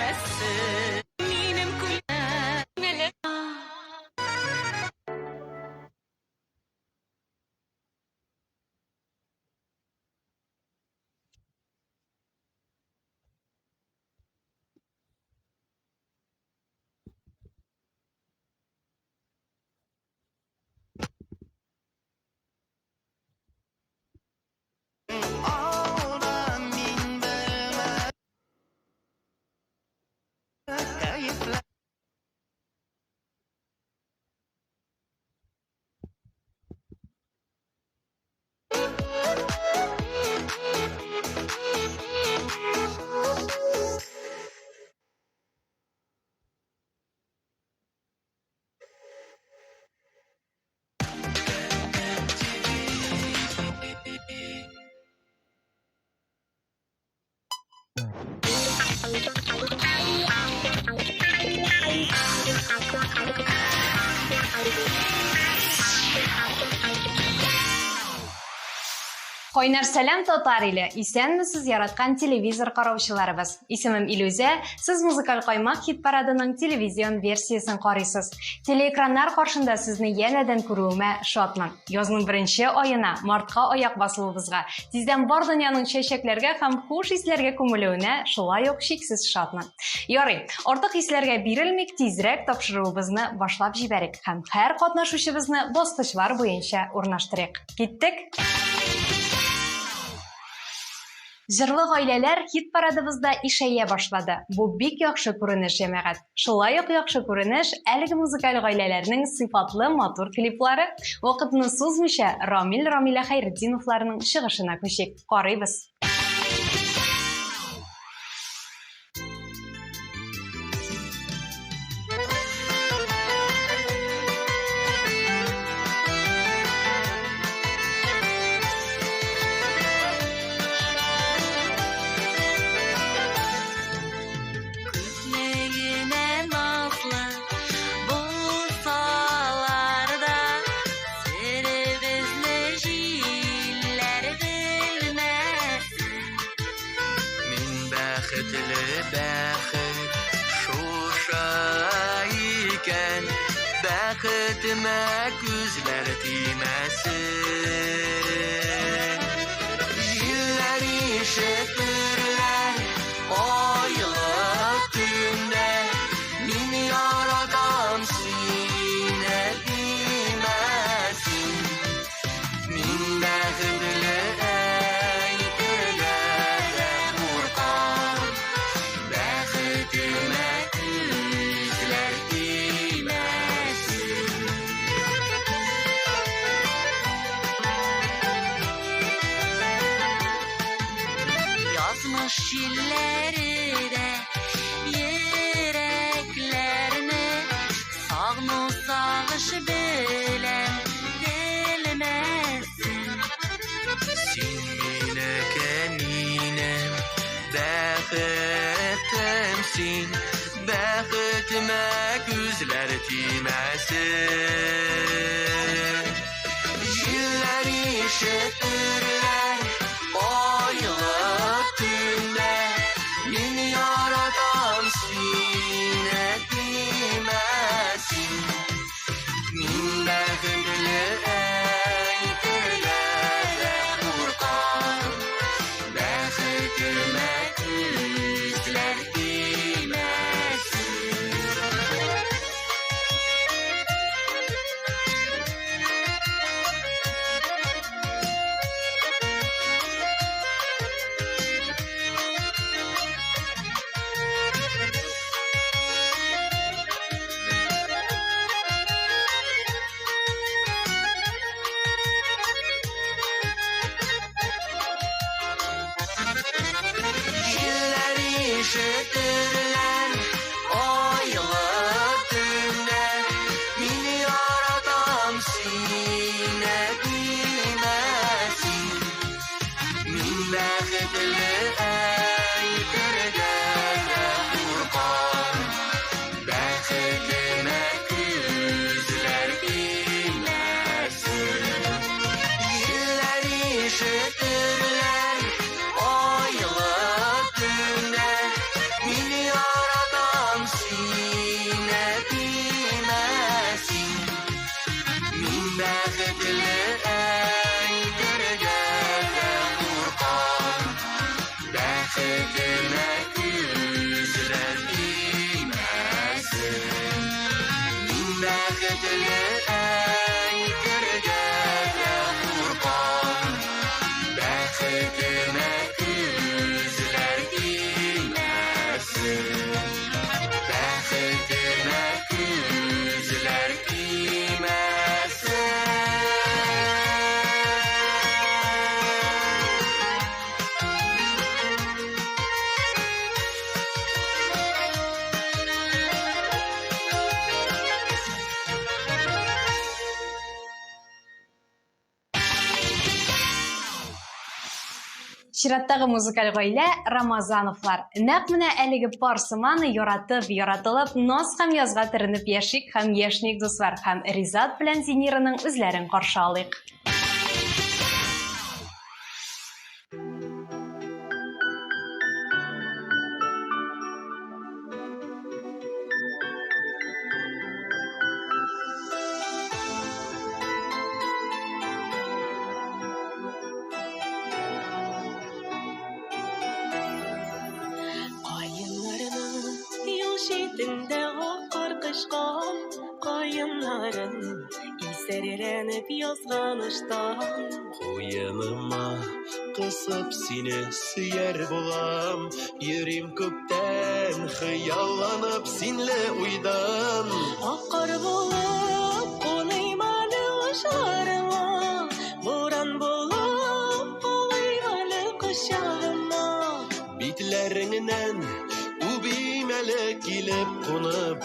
bilmezsin. Eminim kulübele. Койнар сәлам татар иле, исәнмесез яраткан телевизор караучыларыбыз. Исемем Илүзә, сез музыкаль каймак хит парадының телевизион версиясын карыйсыз. Телеэкраннар каршында сезне янәдән күрүемә шатмын. Язның беренче аена, мартка аяк басуыбызга, тиздән бар дөньяның чәчәкләргә һәм хуш исләргә күмелүенә шулай ук шиксез шатмын. Ярый, артык исләргә бирелмик, тизрәк тапшыруыбызны башлап җибәрик һәм һәр катнашучыбызны баскычлар буенча урнаштырыйк. Киттек! Җырлы гаиләләр хит парадыбызда ишәя башлады. Бу бик яхшы күренеш, җәмәгать. Шулай ук яхшы күренеш әлеге музыкаль гаиләләрнең сыйфатлы матур клиплары. Вакытны сузмыйча Рамил Хәйретдиновларның чыгышына күчик. Карыйбыз. Бәхетемә күзләр тимәсен. Җилләр ишетерләр айлы төндә, мин яратам сине димәсен. Мин бәхетле әйтергә куркам, бәхетемә күзләр Şilleri de yüreklerini sağnu sağış bilen gelmesin. Sen kendine bәхетемсин, бәхетемә күзләр тимәсен. Җилләр ишетерләр айлы төндә, мин яратам сине димәсен. Мин бәхетле әйтергә куркам, бәхетемә күзләр тимәсен. Ишетерләр айлы төндә, мин яратам сине димәсен. Мин бәхетле әйтергә куркам, бәхетемә күзләр тимәсен. Җилләр ишетерләр айлы төндә, мин яратам Чираттагы музыкаль гаилә Рамазановлар. Нәкъ менә әлеге пар сыман яратып, яратылып, наз һәм язга төренеп яшик һәм яшник дуслар һәм Ризат белән Зинираның үзләрен каршы алыйк. Шитендә аккар кышкан каеннарым исерленеп язганыштан Куеныма кысып сине сөяр булам, йөрим күптән хыялланып синле уйдан. аккар булып куныйм әле учларыңа буран булып алыйм әле кочагыма Битләреңнән үбим әле килеп кунып,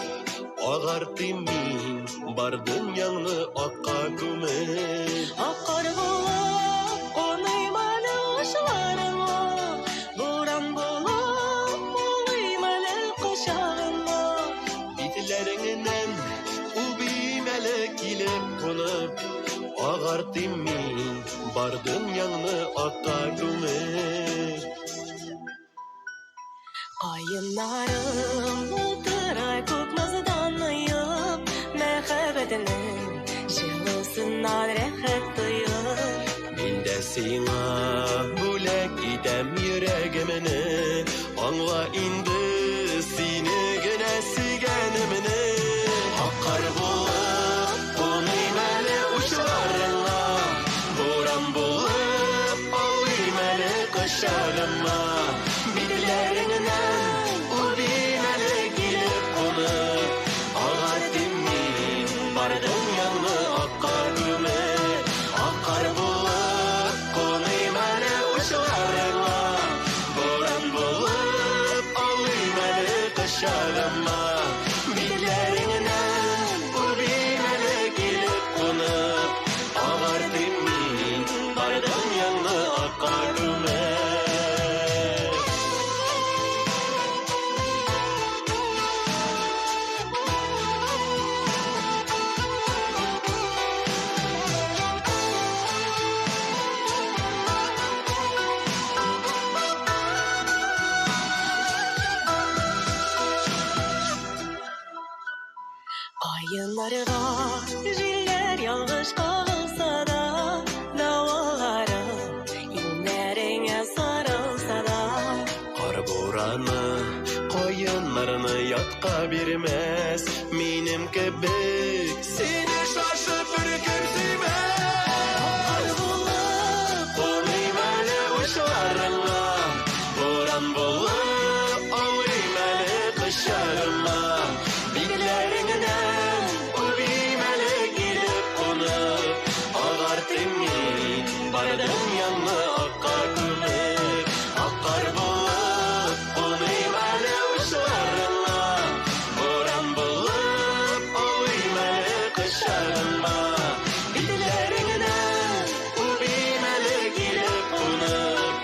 агартыйм мин бар дөньяңны акка күмеп. аккар булып куныйм әле учларыңа буран булып алыйм әле кочагыма Битләреңнән үбим әле килеп кунып, агартыйм мин бар дөньяңны акка күмеп. Каеннарым утырай күп назданайып, мәхәббәтенең җылысыннан рәхәт тоеп. Мин дә сиңа бүләк итәм йөрәгемне, аңла инде сине генә сөйгәнемне. Аккар булып куныйм әле учларыңа, буран булып алыйм әле кочагыма. Битләреңнән үбим әле килеп кунып, агартыйм мин бар дөньяңны акка күмеп. Аккар булып куныйм әле учларыңа, буран булып алыйм әле кочагыма. Битләреңнән үбим әле килеп кунып, агартыйм мин бар дөньяңны акка күмеп. Каеннарга җилләр ялгыш кагылса да, давалары юнәреңә сарылса да. Кар бураны каеннарны ятка бирмәс, минем кебек сине шашып бөркем сөймәс. Куныйм әле учларыңа, буран булып алыйм әле кочагыма. Битләреңнән үбим әле килеп кунып, агартыйм мин бар дөньяңны акка күмеп. Аккар булып куныйм әле учларыңа, буран булып алыйм әле кочагыма. Битләреңнән үбим әле килеп кунып,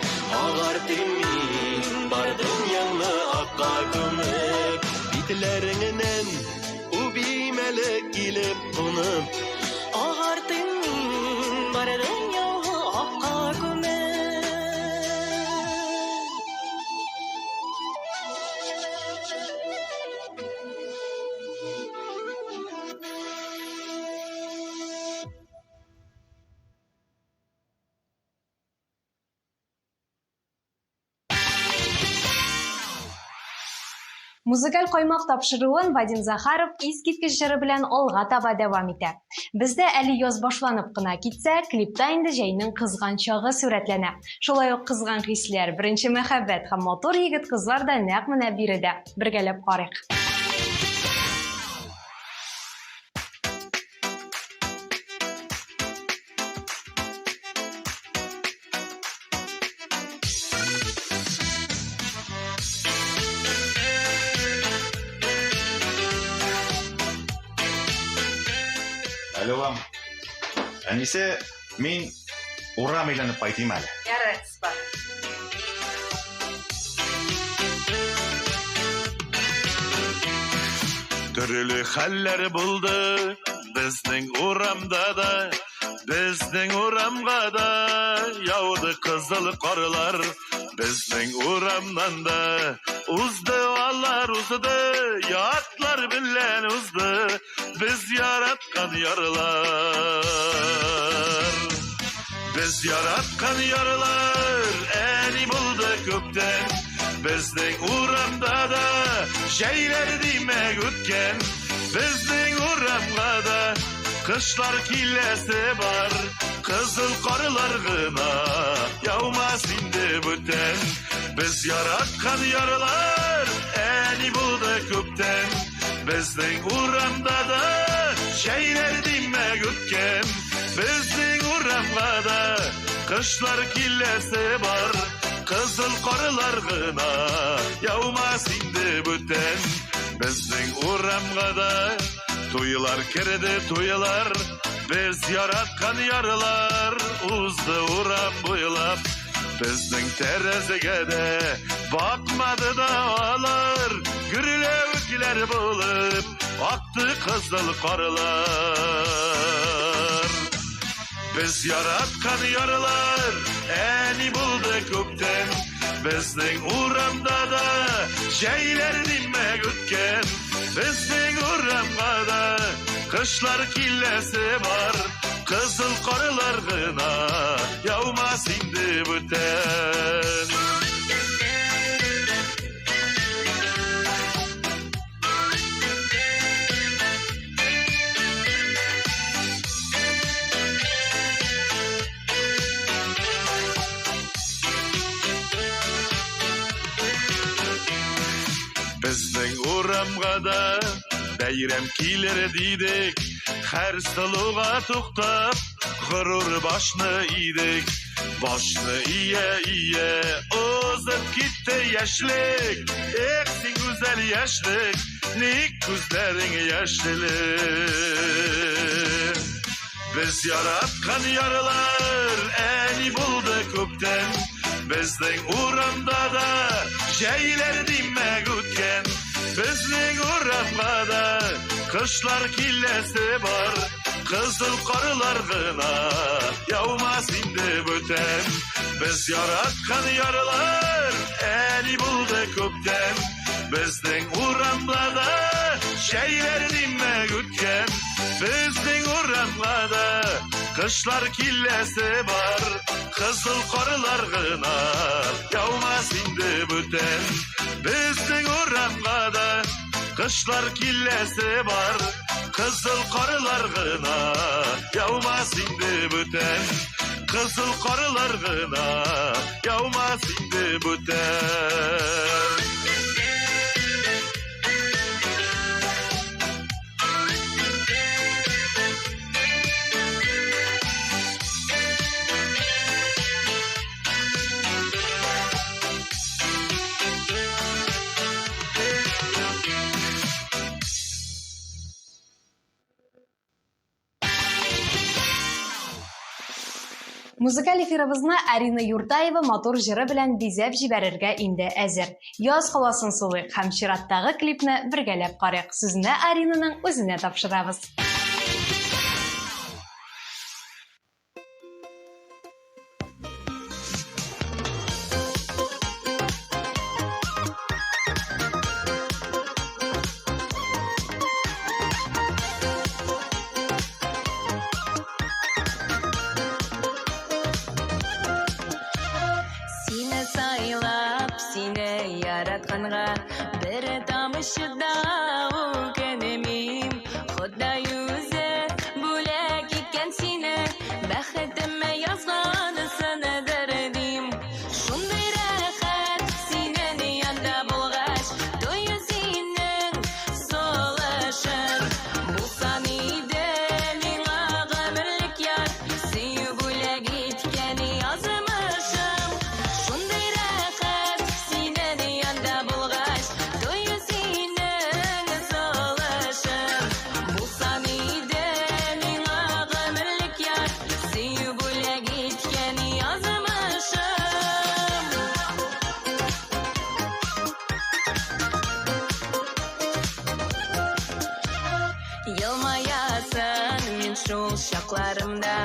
агартыйм мин бар дөньяңны акка күмеп. Битләреңнән үбим әле килеп кунып, Агартыйм мин бар дөньяңны акка күмеп. Музыкаль каймак тапшыруын Вадим Захаров искиткеч җыры белән алга таба дәвам итә. Бездә әле яз башланып кына китсә, клипта инде җәйнең кызган чагы сурәтләнә. Шулай ук кызган хисләр, беренче мәхәббәт һәм мотор егет-кызлар да нәкъ менә биредә. Бергәләп карыйк. Алло, Әнисе, мин урам әйләнеп кайтыйм әле. Ярый, спа. Türlü haller buldu bizning uramda da, bizning uramga da yağdı kızıl qarlar, bizning uramdan da uzdu vallar uzdu, yatlar bilen uzdu biz yaratkan yarlar. Biz yaratkan yarlar eni buldu kökten, bizning uramda da şeyler demek ötken, bizning uramga da kışlar kilesi var, kızıl qarlar gına yağmaz indi büten. Biz yaratkan yarlar eni buldu kökten, bizning uramda da şeyler demek ötken, bizning uramga da kışlar kilesi var, kızıl qarlar gına yağmaz indi büten. Bizning uramga da toylar kirdi toylar, biz yaratkan yarlar uzdu uram boylap, bizning terazige de bakmadı dağlar, gürlevkler bulup aktı kızıl qarlar. Biz yaratkan yarlar eni buldu kökten, bizning uramda da şeyler demek ötken, bizning uramga da kışlar kilesi var, kızıl qarlar gına yağmaz indi büten. Bizning uramga da bayram kiler dedik, her saluğa to'xtab g'urur boshni iydik, boshni iye o'zib ketdi yoshlik, sen go'zal yoshlik, nek ko'zlaring yoshlik. Biz yaratgan yarlar eni buldu kökten, bizning uramda da şeyler demek ötken, bizning uramga da kışlar kilesi var, kızıl qarlar gına yağmaz indi büten. Biz yaratgan yarlar eni buldu kökten, bizning uramga da şeyler demek ötken, bizning uramga da kışlar kilesi var, kızıl qarlar gına yağmaz indi büten. Bizning uramga da kışlar kilesi var, kızıl qarlar gına yağmaz indi büten. Kızıl qarlar gına yağmaz indi büten. Музыкаль эфирыбызны Арина Юртаева матур җыры белән бизәп җибәрергә инде әзер. Яз каласын сулыйк һәм чираттагы клипны бергәләп карыйк. Сүзне Аринаның үзенә тапшырабыз. Яратканга бер тамышыда үкенемим, Ходай үзе бүләк иткән сине, бәхетемә язган сынадыр дим. Шундый рәхәт синең янда булгач, тойы синең солышың. Булсан иде миңа гомерлек яр, сөю бүләк иткән язмышым. Шундый рәхәт синең янда булгач, тойы синең Şaklarımda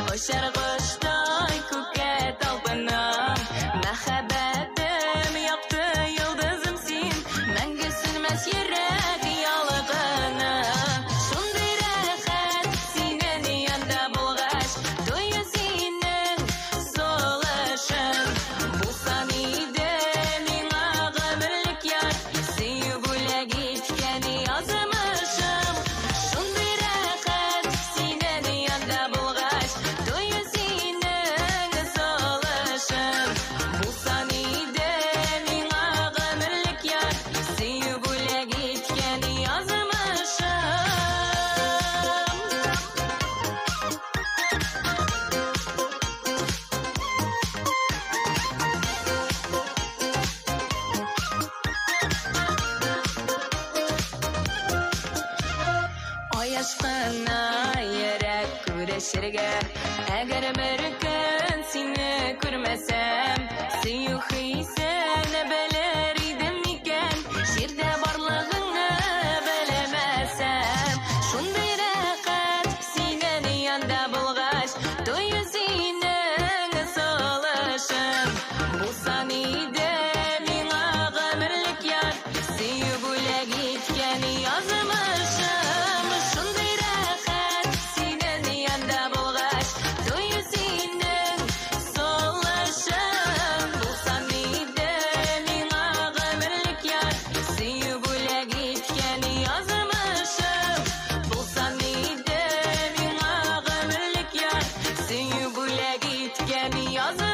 Koşar kuştay köke talpınam Mehabetim yaktı yıldızım sin Мәңгі sürmez yürek yalığını Şunday rəxət Sinin yanda bulğaç Duyu sinin solışın Bulsan idi Mina gümürlük yar Süyü bule gitkeni yazmışım Şunday rəxət Sinin yanda bulğaç Duyu sinin solışın Bulsan idi Mina gümürlük yar Süyü bule gitkeni yazmışım Ай aşkına yürek güreşirge Eğer bir gün seni görmesem Süyük hisini bilir idim iken Şirde barlığını bilemesem Şunday rəxət Sinin yanda bulğaç Duyu sinin solışın Bulsan idi Mina gümürlük yar Süyü bule gitkeni yazmışım Şunday rəxət Sinin yanda bulğaç Duyu sinin solışın Bulsan idi Mina gümürlük yar Süyü bule gitkeni yazmışım Bulsan idi Mina gümürlük yar Süyü bule gitkeni yazmışım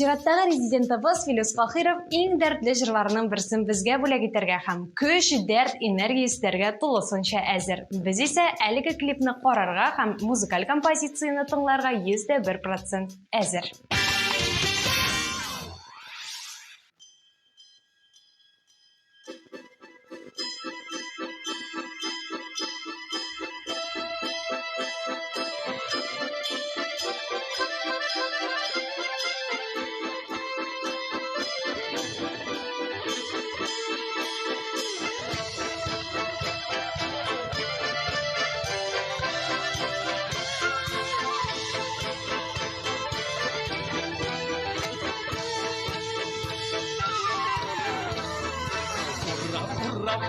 Чираттагы резидентыбыз Филус Фахиров иң дәртле җырларының берсен безгә бүләк итәргә һәм көч, дәрт, энергия истәргә тулысынча әзер. Без исә әлеге клипны карарга һәм музыкаль композицияне тыңларга 101% әзер.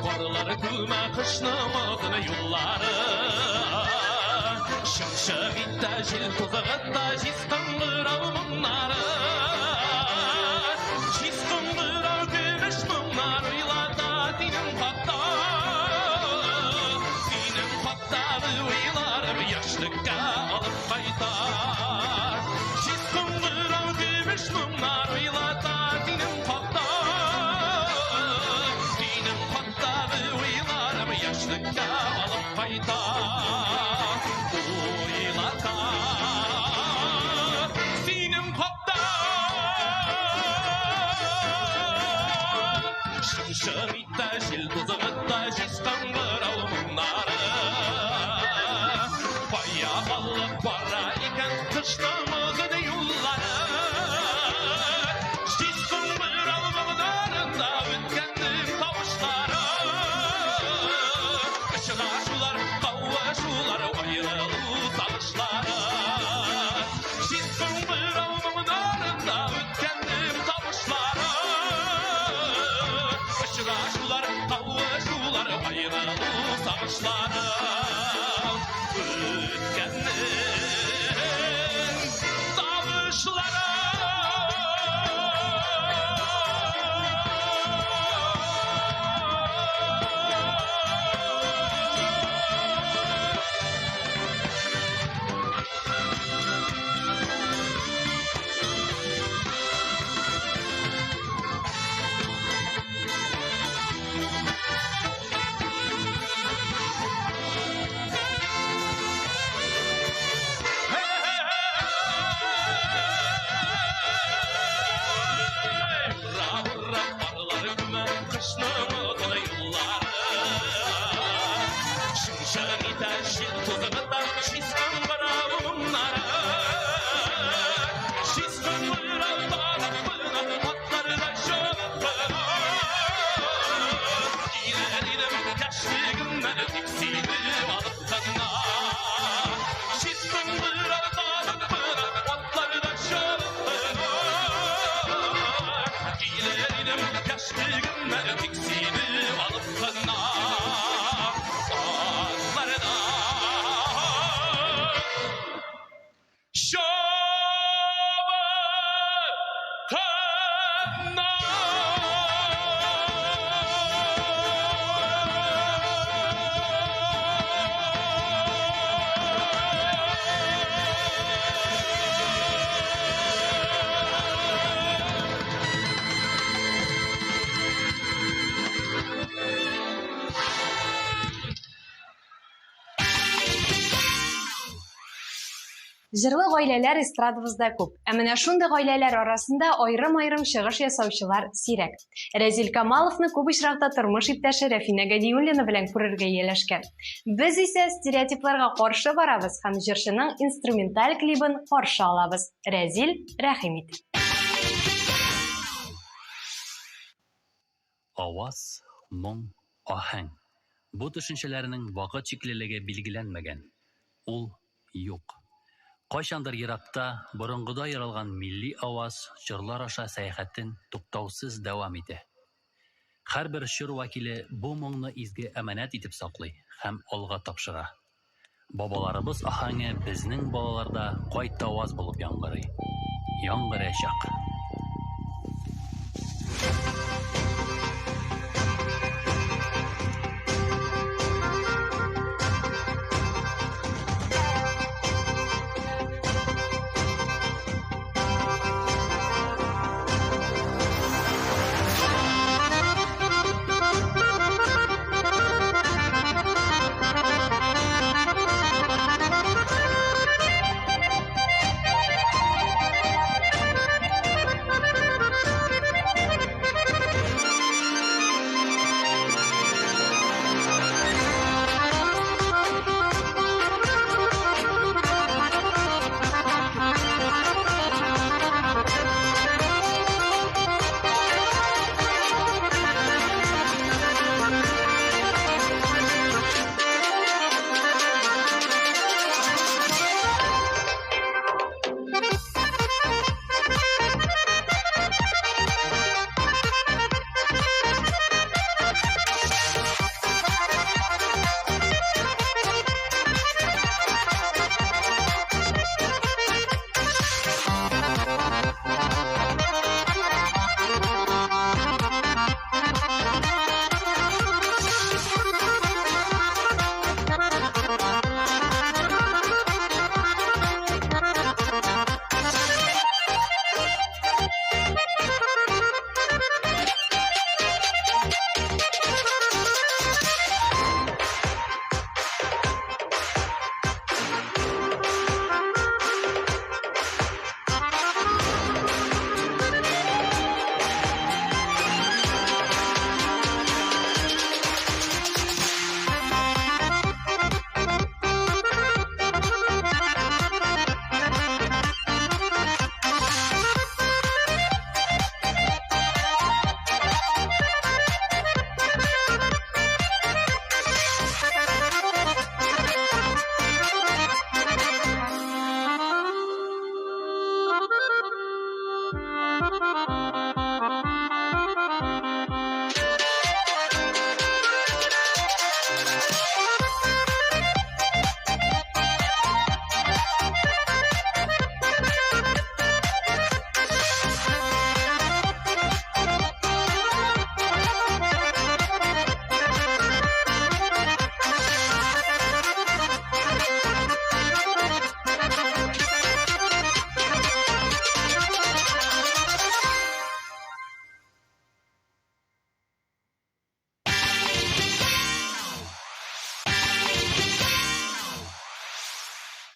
Varları gülme kışnamazını yolları Şımşı bitti jil tuzağıtta jiskandır almanları Jiskandır al gümüş mumlar uylada dinin hatta Dinin hattalı uylarım yaşlıkka alıp kaytar Jiskandır al gümüş mumlar uylada dinin hatta Yaşlıkta alıp kayda Uylata Sinem kopta Şımşırıkta jil tuzağıtta Jiskandır almanları Baya balık para iken Kışlamızı yolları Jiskandır almanlarında Ütkendim kavuşları Şınaşular, kavuşular, ayrılığı salışları Jiskandır almanlarında Ütkendim kavuşları Şınaşular, kavuşular, ayrılığı salışları Ütkendim kavuşları Җырлы гаиләләр эстрадыбызда күп, ә менә шундый гаиләләр арасында аерым-аерым чыгыш ясаучылар сирәк. Рәзил Камаловны күп очракта тормыш иптәше Рәфинә Гадиуллина белән күрергә ияләшкән. Без исә стереотипларга каршы барабыз һәм җырчының инструменталь клибын каршы алабыз. Рәзил, рәхим ит. Аваз, моң, аһәң. Бу төшенчәләрнең вакыт чиклелеге билгеләнмәгән. Ул юк. Кайчандыр еракта борынгыда яралган милли аваз җырлар аша сәяхәтен туктаусыз дәвам итә. Һәрбер җыр вәкиле бу моңны изге әманәт итеп саклый һәм алга тапшыра. Бабаларыбыз аһәңе безнең балаларда кайта аваз булып яңгырый. Яңгырачак.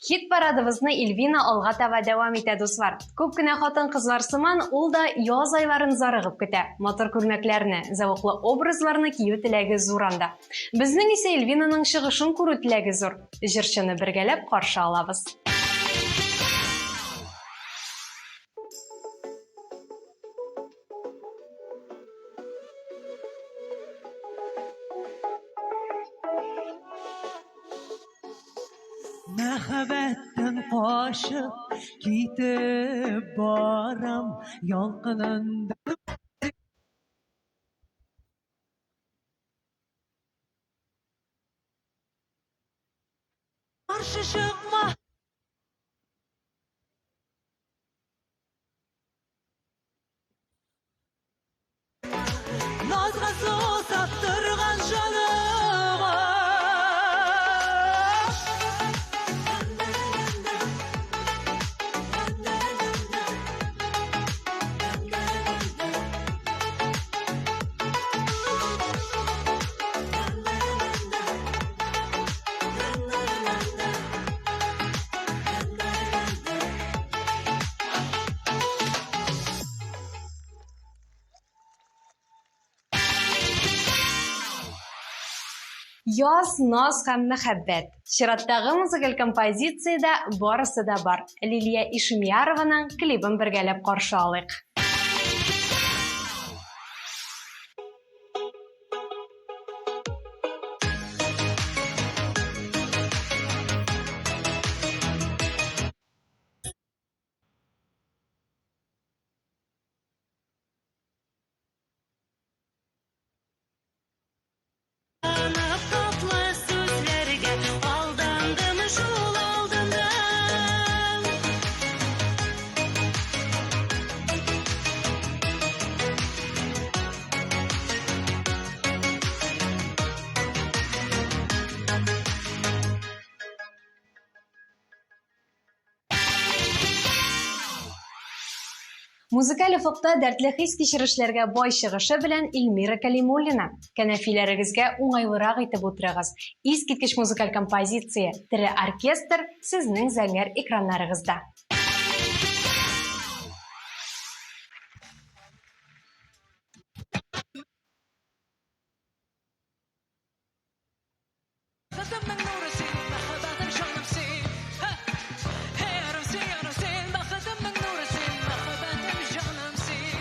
Хит парадыбызны Эльвина алга таба дәвам итә, дуслар. Күп кенә хатын-кызлар сыман ул да яз айларын зарыгып көтә. Мотор күрмәкләрне, зәвыклы образларны кию теләге зур анда. Безнең исә Эльвинаның чыгышын күрү теләге зур. Җырчыны бергәләп каршы алабыз. Мәхәббәттән кашып китеп барам ялкынында. Каршы чыкма. Назга сусап торган җаныма. Яз, наз һәм мәхәббәт. Чираттагы музыкаль композициядә барысы да бар. Лилия Ишемиярованың клибын бергәләп каршы алыйк. Tatlı sözlerge aldandım şul aldımdan. Музыкаль уфукта дәртле хис кичерешләргә бай чыгышы белән Илмира Калимуллина. Кәнәфиләрегезгә уңайлырак итеп утырыгыз. Искиткеч музыкаль композиция, тере оркестр сезнең зәңгәр экраннарыгызда. Bakıtımның нуры син, махаббатым жаным син. Ярым син, bakıtымның нуры син, махаббатым жаным син.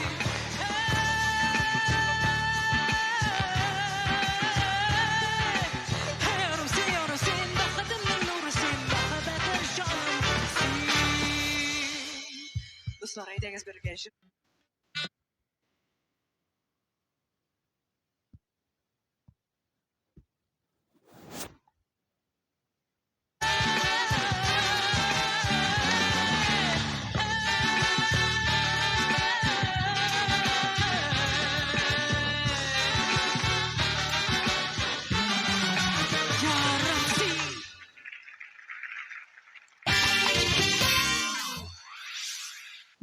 Ярым син, bakıtымның нуры син, махаббатым жаным син. Достар, әйдәгез бергә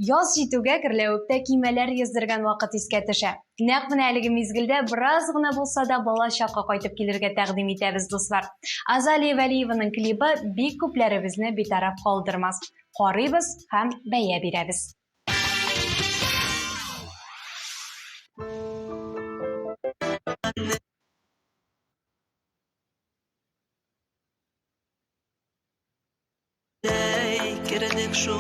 Яз җитүгә гөрләвектә кимәләр йөздергән вакыт искә төшә. Нәкъ менә әлеге мизгелдә бераз гына булса да бала чакка кайтып килергә тәкъдим итәбез, дуслар. Азалия Вәлиеваның клибы бик күпләребезне битараф калдырмас. Карыйбыз һәм бәя бирәбез. Кердек шу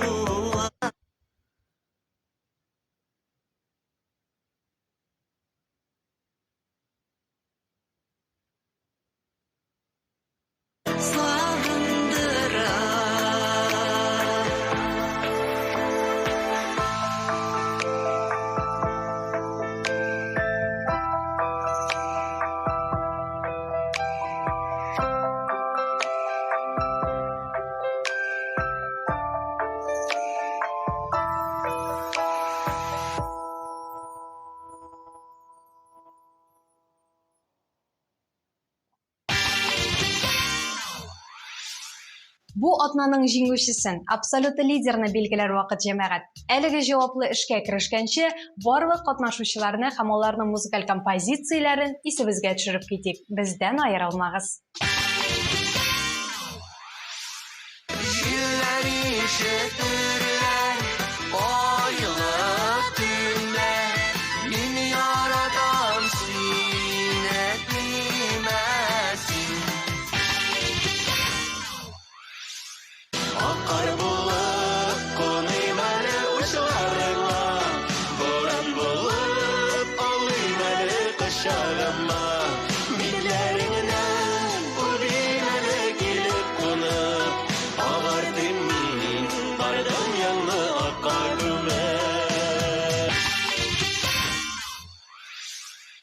Бу атнаның җиңүчесен, абсолютлы лидерны билгеләр вакыт җәмәгать. Әлеге җаваплы эшкә керешкәнче, барлык катнашучыларны һәм аларның музыкаль композицияләрен исебезгә төшереп китик. Бездән аерылмагыз.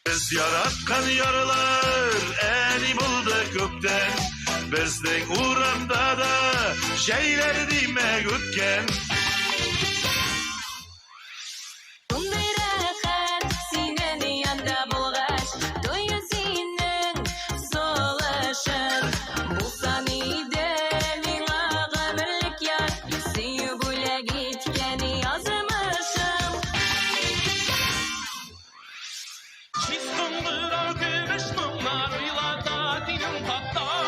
Biz yaratkan yarılar eni buldu kökten. Bizden uğramda da şeyler demek ötken. Bunday rəxət sinən yanda bulğaç, doyu sinən solışın. Bulsan idi mingə qəmirlik yar, seni bulə gitkən yazmışım. Çizgındıra gümüş mumlar uylarda dinim patlar.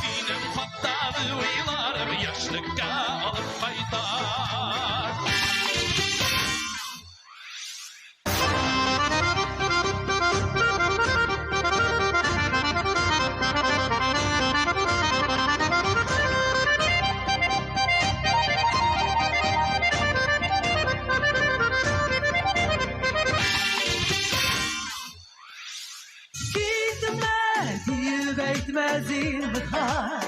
Dinim patladı uylarım yaşlıkka bitmez imtihan.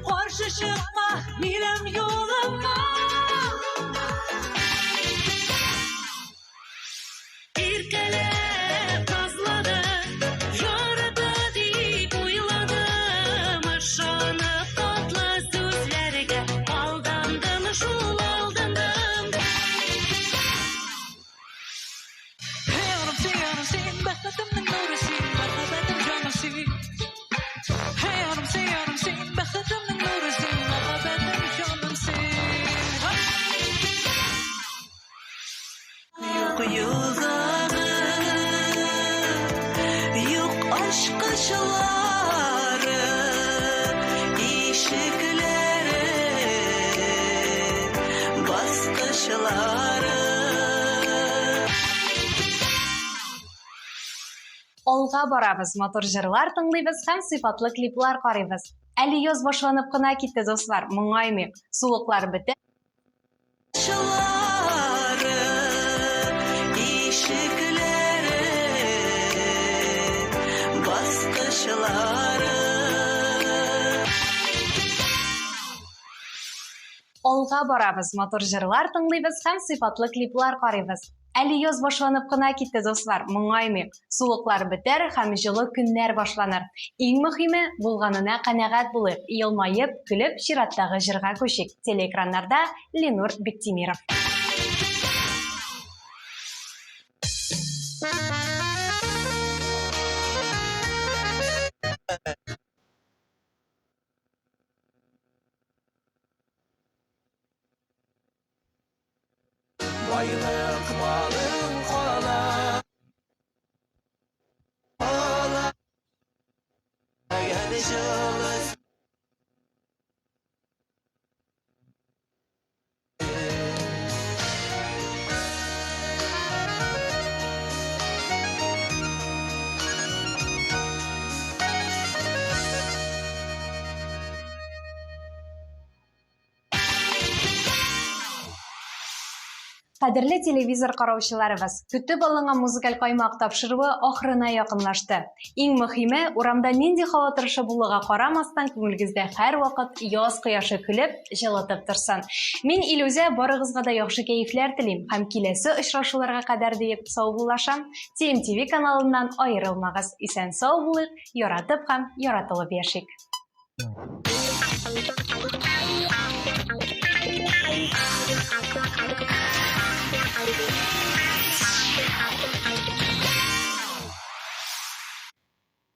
Karşı çıkma benim yoluma. İrkelep nazladı, yordu deyip uyladım. Aşağınıp tatlı sözlerge aldandım, şul aldandım. Hey yanım sen, bakıtımın nurusin, bakıtım canımsin. Hey yanım sen, bakıtımın nurusin, bakıtım canımsin. Yok yılları, yok aşk aşıları, işikleri, baskışları. Olga барабыз, мотор жырлар тыңлыйбыз һәм сыйфатлы клиплар карыйбыз. Әле яз башланып кына китте, дуслар, моңаймыйк. Сулыклар бетә. Şıları, işikleri, baskışları. Olga барабыз, мотор жырлар тыңлыйбыз һәм сыйфатлы клиплар карыйбыз. Әле яз башланып кына китте, дуслар, моңаймыйк. Сулыклар бетәр һәм җылы көннәр башланыр. Иң мөһиме булганына канәгать булыйк. Елмаеп, көлеп, чираттагы җырга күчик. Телеэкраннарда Ленур Бектимиров. Bayılık malın kola, kola. Yani şılız. Кадерле телевизор караучыларыбыз, көтүп алынган музыкаль каймак тапшыруы ахырына якынлашты. Иң мөһиме, урамда нинди һава торышы булуга карамастан, күңелегездә һәр вакыт яз кояшы көлеп, җылытып торсын. Мин Илүзә, барыгызга да яхшы кәефләр телим һәм киләсе очрашуларга кадәр диеп сау булашам. TMTV каналыннан аерылмагыз. Исән сау булыйк, яратып һәм яратылып яшик.